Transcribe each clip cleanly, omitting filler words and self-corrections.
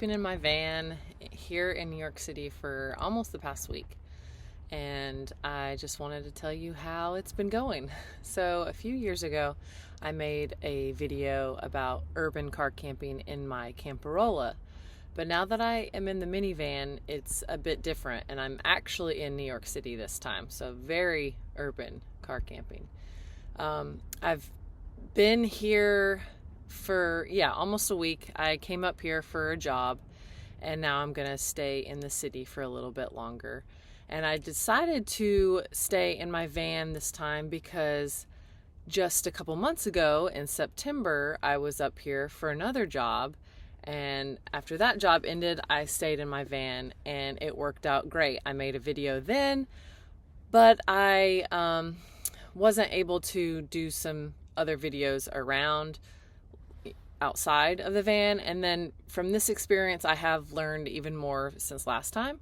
sleeping in my van here in New York City for almost the past week. And I just wanted to tell you how it's been going. So a few years ago, I made a video about urban car camping in my Camperola. But now that I am in the minivan, it's a bit different, and I'm actually in New York City this time. So very urban car camping. I've been here for, almost a week. I came up here for a job, and now I'm gonna stay in the city for a little bit longer. And I decided to stay in my van this time because just a couple months ago in September, I was up here for another job. And after that job ended, I stayed in my van and it worked out great. I made a video then, but I wasn't able to do some other videos around outside of the van. And then from this experience, I have learned even more since last time.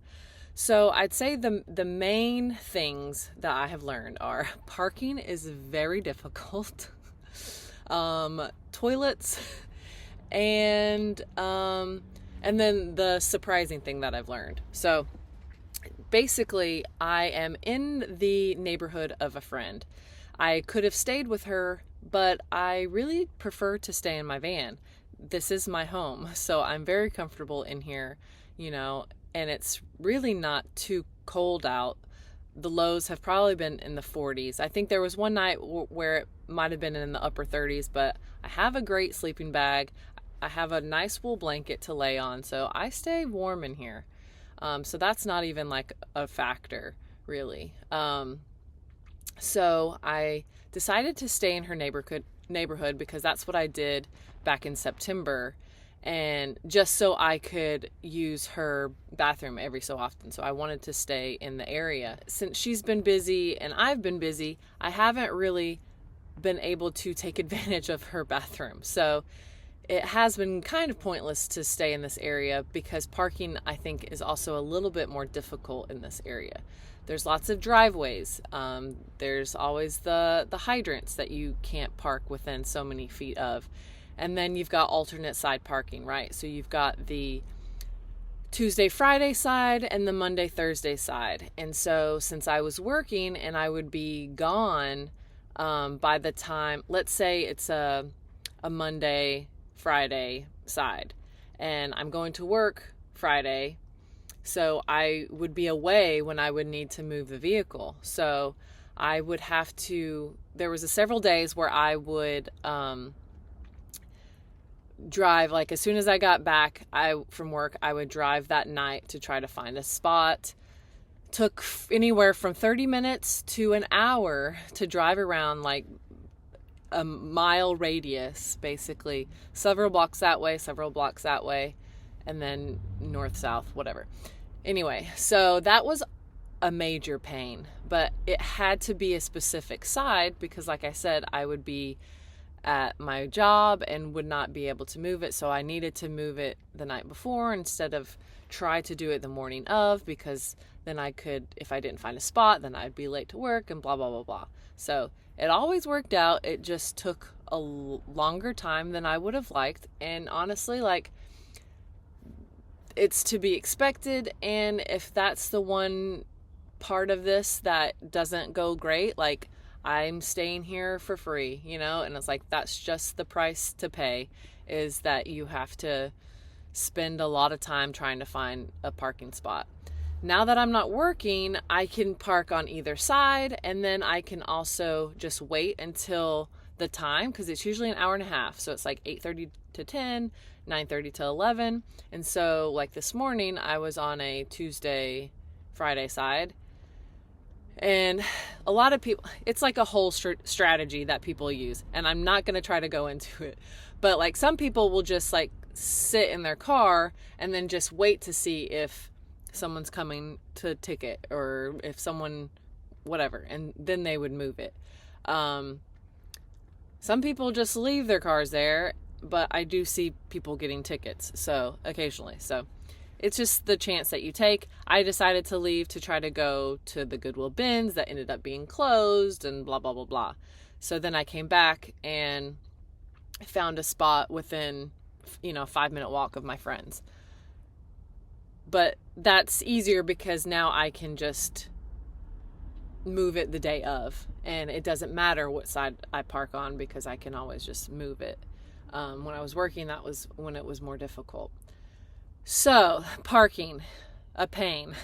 So I'd say the main things that I have learned are parking is very difficult, toilets, and then the surprising thing that I've learned. So basically, I am in the neighborhood of a friend. I could have stayed with her, but I really prefer to stay in my van. This is my home, so I'm very comfortable in here, and it's really not too cold out. The lows have probably been in the 40s. I think there was one night where it might have been in the upper 30s, but I have a great sleeping bag. I have a nice wool blanket to lay on, so I stay warm in here. So that's not even like a factor, really. So I decided to stay in her neighborhood because that's what I did back in September, and just so I could use her bathroom every so often. So I wanted to stay in the area. Since she's been busy and I've been busy, I haven't really been able to take advantage of her bathroom. So it has been kind of pointless to stay in this area because parking, I think, is also a little bit more difficult in this area. There's lots of driveways. There's always the hydrants that you can't park within so many feet of. And then you've got alternate side parking, right? So you've got the Tuesday, Friday side and the Monday, Thursday side. And so since I was working and I would be gone by the time, let's say it's a Monday, Friday side, and I'm going to work Friday, so I would be away when I would need to move the vehicle. So I would have to, there was several days where I would drive, like as soon as I got back from work, I would drive that night to try to find a spot. Took anywhere from 30 minutes to an hour to drive around like a mile radius, basically. Several blocks that way, and then north, south, whatever. Anyway, so that was a major pain, but it had to be a specific side because, like I said, I would be at my job and would not be able to move it. So I needed to move it the night before instead of try to do it the morning of, because then I could, if I didn't find a spot, then I'd be late to work and blah, blah, blah, blah. So it always worked out. It just took a longer time than I would have liked. And honestly, like, it's to be expected. And if that's the one part of this that doesn't go great, like, I'm staying here for free, and it's like, that's just the price to pay, is that you have to spend a lot of time trying to find a parking spot. Now that I'm not working, I can park on either side, and then I can also just wait until the time, because it's usually an hour and a half. So it's like 8:30 to 10, 9:30 to 11. And so like this morning, I was on a Tuesday, Friday side. And a lot of people, it's like a whole strategy that people use, and I'm not going to try to go into it, but like some people will just like sit in their car and then just wait to see if someone's coming to ticket or if someone, whatever, and then they would move it. Some people just leave their cars there, but I do see people getting tickets, so occasionally. So it's just the chance that you take. I decided to leave to try to go to the Goodwill bins that ended up being closed and blah, blah, blah, blah. So then I came back and found a spot within, 5-minute walk of my friends. But that's easier because now I can just move it the day of, and it doesn't matter what side I park on because I can always just move it. When I was working, that was when it was more difficult. So parking, a pain.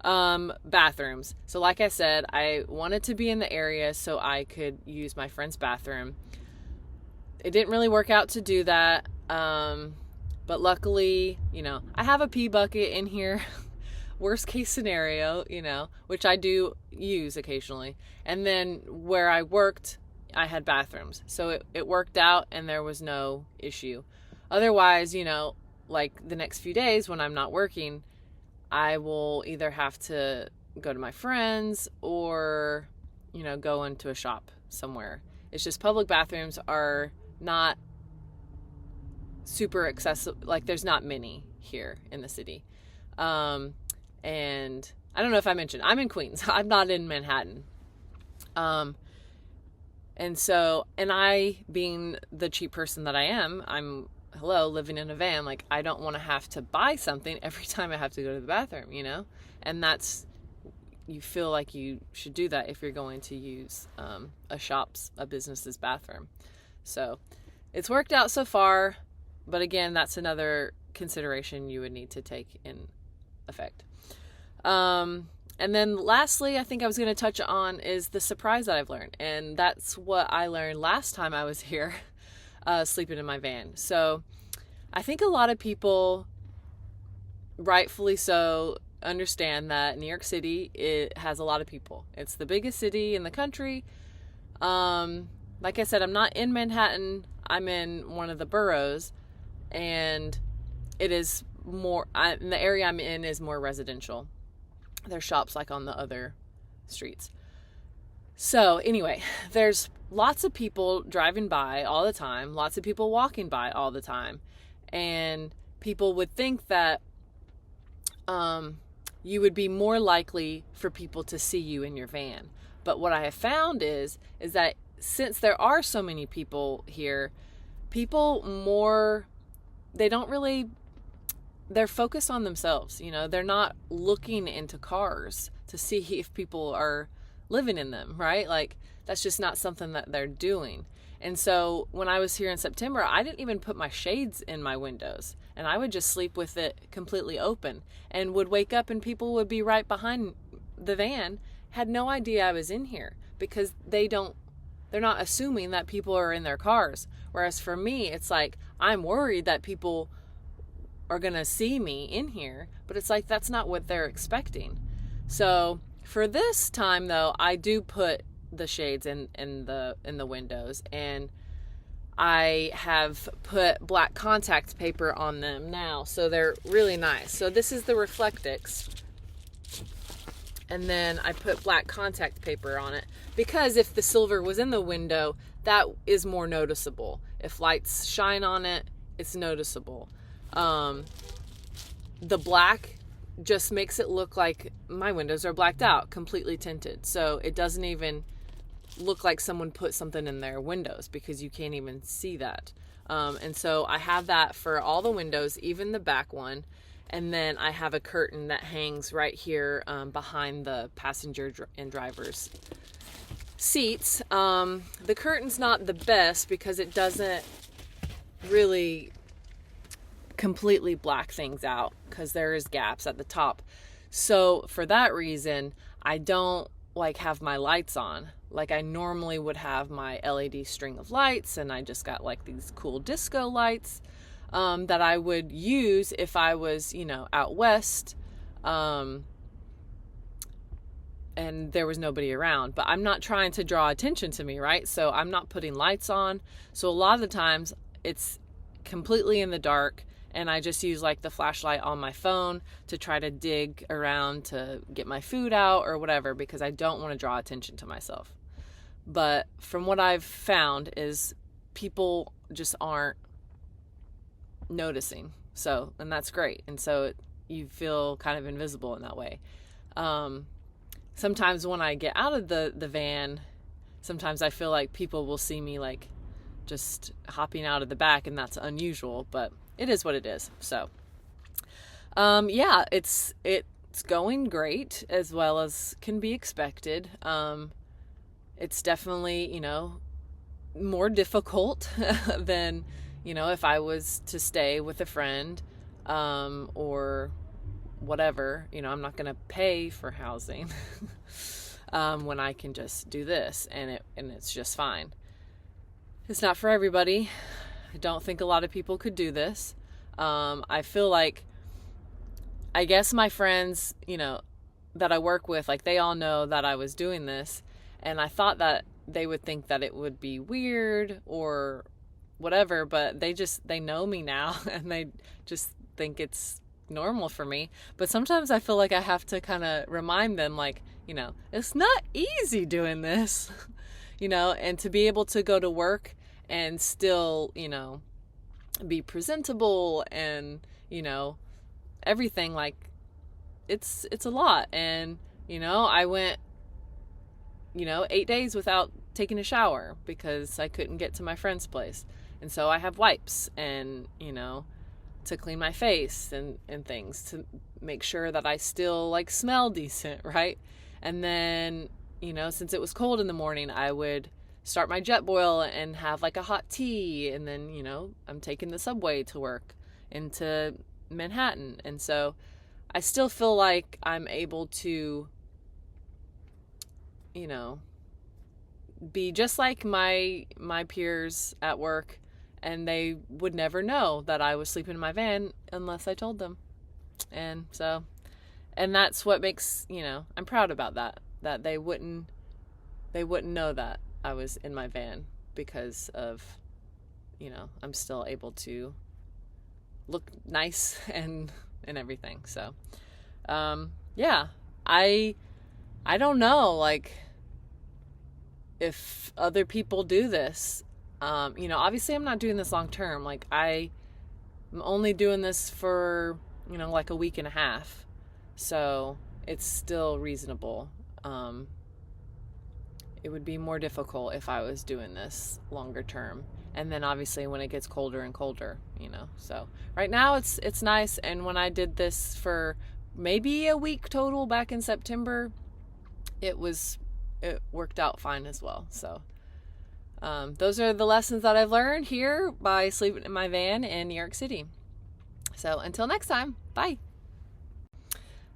Bathrooms. So like I said, I wanted to be in the area so I could use my friend's bathroom. It didn't really work out to do that. But luckily, I have a pee bucket in here. Worst case scenario, which I do use occasionally. And then where I worked, I had bathrooms. So it worked out and there was no issue. Otherwise, like the next few days when I'm not working, I will either have to go to my friends or, go into a shop somewhere. It's just public bathrooms are not super accessible. Like there's not many here in the city. And I don't know if I mentioned, I'm in Queens. I'm not in Manhattan. And I, being the cheap person that I am, I'm living in a van. Like I don't want to have to buy something every time I have to go to the bathroom, and you feel like you should do that if you're going to use a business's bathroom. So it's worked out so far, but again, that's another consideration you would need to take in effect. And then lastly, I think I was going to touch on is the surprise that I've learned. And that's what I learned last time I was here, sleeping in my van. So I think a lot of people, rightfully so, understand that New York City, it has a lot of people. It's the biggest city in the country. Like I said, I'm not in Manhattan. I'm in one of the boroughs, and it is more, the area I'm in is more residential. There's shops like on the other streets. So anyway, there's lots of people driving by all the time, lots of people walking by all the time, and people would think that you would be more likely for people to see you in your van. But what I have found is that since there are so many people here, they're focused on themselves. They're not looking into cars to see if people are living in them, right? Like that's just not something that they're doing. And so when I was here in September, I didn't even put my shades in my windows, and I would just sleep with it completely open and would wake up and people would be right behind the van, had no idea I was in here because they're not assuming that people are in their cars. Whereas for me, it's like, I'm worried that people are going to see me in here, but it's like, that's not what they're expecting. So for this time though, I do put the shades in the windows, and I have put black contact paper on them now. So they're really nice. So this is the Reflectix. And then I put black contact paper on it because if the silver was in the window, that is more noticeable. If lights shine on it, it's noticeable. The black just makes it look like my windows are blacked out, completely tinted. So it doesn't even look like someone put something in their windows because you can't even see that. And so I have that for all the windows, even the back one. And then I have a curtain that hangs right here behind the passenger and driver's seats. The curtain's not the best because it doesn't really completely black things out because there is gaps at the top. So for that reason, I don't have my lights on like I normally would have my LED string of lights, and I just got like these cool disco lights that I would use if I was, out west, and there was nobody around. But I'm not trying to draw attention to me, right? So I'm not putting lights on. So a lot of the times it's completely in the dark, and I just use like the flashlight on my phone to try to dig around to get my food out or whatever, because I don't want to draw attention to myself. But from what I've found is people just aren't noticing. So, and that's great. And so you feel kind of invisible in that way. Sometimes when I get out of the van, sometimes I feel like people will see me like just hopping out of the back, and that's unusual, but it is what it is. So, Yeah, it's going great, as well as can be expected. It's definitely, more difficult than, if I was to stay with a friend, or whatever. I'm not going to pay for housing when I can just do this, and it's just fine. It's not for everybody. I don't think a lot of people could do this. I feel like, I guess my friends, that I work with, like, they all know that I was doing this, and I thought that they would think that it would be weird or whatever, but they know me now and they just think it's normal for me. But sometimes I feel like I have to kind of remind them, like, it's not easy doing this, and to be able to go to work and still, be presentable and, everything, like, it's a lot. And, I went, 8 days without taking a shower because I couldn't get to my friend's place. And so I have wipes and, to clean my face and things to make sure that I still, like, smell decent, right? And then, since it was cold in the morning, I would start my Jetboil and have, like, a hot tea. And then, I'm taking the subway to work into Manhattan. And so I still feel like I'm able to, be just like my peers at work, and they would never know that I was sleeping in my van unless I told them. And so, and that's what makes, I'm proud about that they wouldn't know that I was in my van because of, I'm still able to look nice and everything. So, yeah, I don't know, like, if other people do this. Obviously I'm not doing this long term. Like, I'm only doing this for, like a week and a half. So it's still reasonable. It would be more difficult if I was doing this longer term. And then obviously when it gets colder and colder, So right now it's nice. And when I did this for maybe a week total back in September, it worked out fine as well. So those are the lessons that I've learned here by sleeping in my van in New York City. So until next time, bye.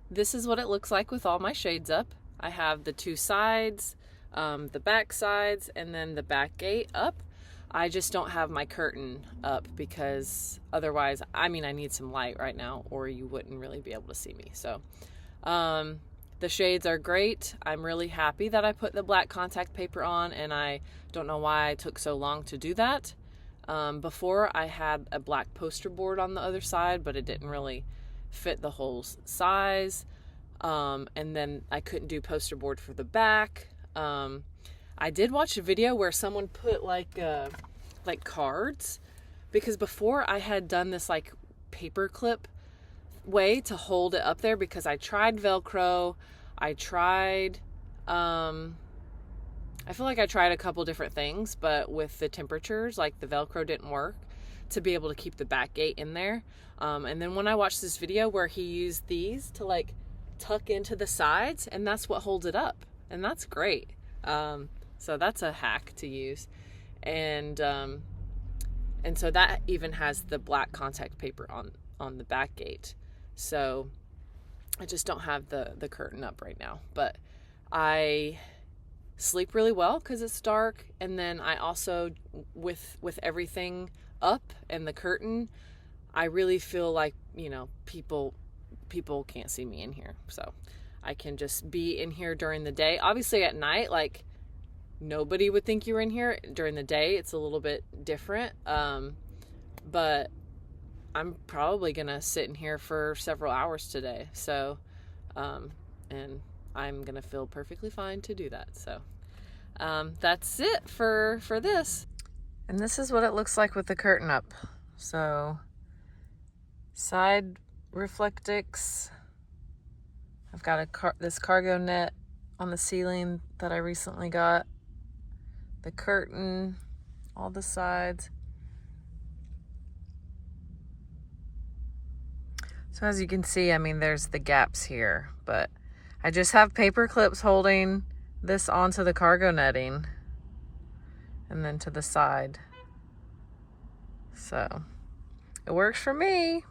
This is what it looks like with all my shades up. I have the two sides, the back sides, and then the back gate up. I just don't have my curtain up because otherwise, I need some light right now or you wouldn't really be able to see me. So the shades are great. I'm really happy that I put the black contact paper on, and I don't know why I took so long to do that. Before I had a black poster board on the other side, but it didn't really fit the whole size. And then I couldn't do poster board for the back. I did watch a video where someone put like cards, because before I had done this like paper clip way to hold it up there, because I tried Velcro. I tried, I feel like I tried a couple different things, but with the temperatures, like the Velcro didn't work to be able to keep the back gate in there. And then when I watched this video where he used these to like tuck into the sides, and that's what holds it up. And that's great. So that's a hack to use. And so that even has the black contact paper on the back gate. So I just don't have the curtain up right now, but I sleep really well because it's dark. And then I also, with everything up and the curtain, I really feel like, people can't see me in here. So I can just be in here during the day. Obviously at night, like, nobody would think you were in here. During the day, it's a little bit different. But I'm probably going to sit in here for several hours today. So, and I'm going to feel perfectly fine to do that. So, that's it for this. And this is what it looks like with the curtain up. So, side reflectix. I've got this cargo net on the ceiling that I recently got. The curtain, all the sides. So So as you can see, I mean, there's the gaps here, but I just have paper clips holding this onto the cargo netting and then to the side. So it works for me.